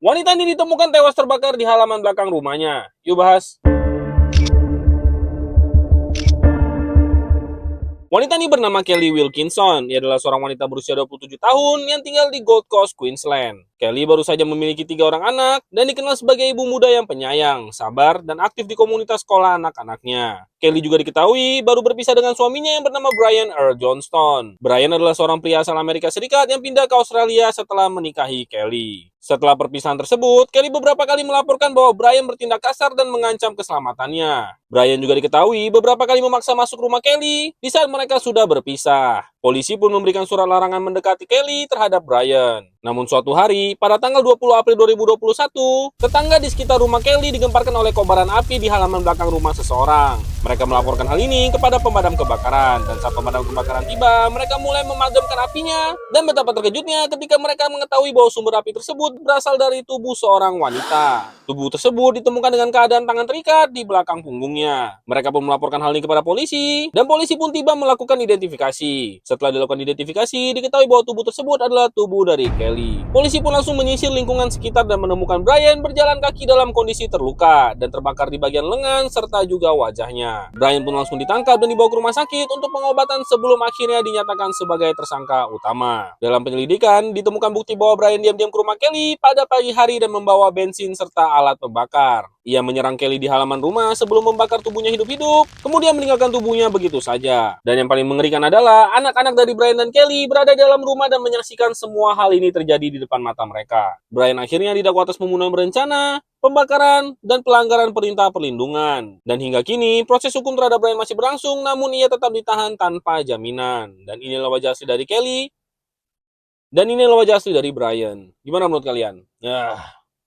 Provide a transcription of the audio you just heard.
Wanita ini ditemukan tewas terbakar di halaman belakang rumahnya. Yuk bahas. Wanita ini bernama Kelly Wilkinson. Ia adalah seorang wanita berusia 27 tahun yang tinggal di Gold Coast, Queensland. Kelly baru saja memiliki 3 orang anak dan dikenal sebagai ibu muda yang penyayang, sabar, dan aktif di komunitas sekolah anak-anaknya. Kelly juga diketahui baru berpisah dengan suaminya yang bernama Brian Earl Johnston. Brian adalah seorang pria asal Amerika Serikat yang pindah ke Australia setelah menikahi Kelly. Setelah perpisahan tersebut, Kelly beberapa kali melaporkan bahwa Brian bertindak kasar dan mengancam keselamatannya. Brian juga diketahui beberapa kali memaksa masuk rumah Kelly di saat mereka sudah berpisah. Polisi pun memberikan surat larangan mendekati Kelly terhadap Brian. Namun suatu hari, pada tanggal 20 April 2021, tetangga di sekitar rumah Kelly digemparkan oleh kobaran api di halaman belakang rumah seseorang. Mereka melaporkan hal ini kepada pemadam kebakaran, dan saat pemadam kebakaran tiba, mereka mulai memadamkan apinya, dan betapa terkejutnya ketika mereka mengetahui bahwa sumber api tersebut berasal dari tubuh seorang wanita. Tubuh tersebut ditemukan dengan keadaan tangan terikat di belakang punggungnya. Mereka pun melaporkan hal ini kepada polisi, dan polisi pun tiba melakukan identifikasi. Setelah dilakukan identifikasi, diketahui bahwa tubuh tersebut adalah tubuh dari Kelly. Polisi pun langsung menyisir lingkungan sekitar dan menemukan Brian berjalan kaki dalam kondisi terluka dan terbakar di bagian lengan serta juga wajahnya. Brian pun langsung ditangkap dan dibawa ke rumah sakit untuk pengobatan sebelum akhirnya dinyatakan sebagai tersangka utama. Dalam penyelidikan, ditemukan bukti bahwa Brian diam-diam ke rumah Kelly pada pagi hari dan membawa bensin serta alat pembakar. Ia menyerang Kelly di halaman rumah sebelum membakar tubuhnya hidup-hidup, kemudian meninggalkan tubuhnya begitu saja. Dan yang paling mengerikan adalah anak-anak dari Brian dan Kelly berada di dalam rumah dan menyaksikan semua hal ini terjadi di depan mata mereka. Brian akhirnya didakwa atas pembunuhan berencana, pembakaran, dan pelanggaran perintah perlindungan. Dan hingga kini, proses hukum terhadap Brian masih berlangsung, namun ia tetap ditahan tanpa jaminan. Dan inilah wajah asli dari Kelly, dan inilah wajah asli dari Brian. Gimana menurut kalian?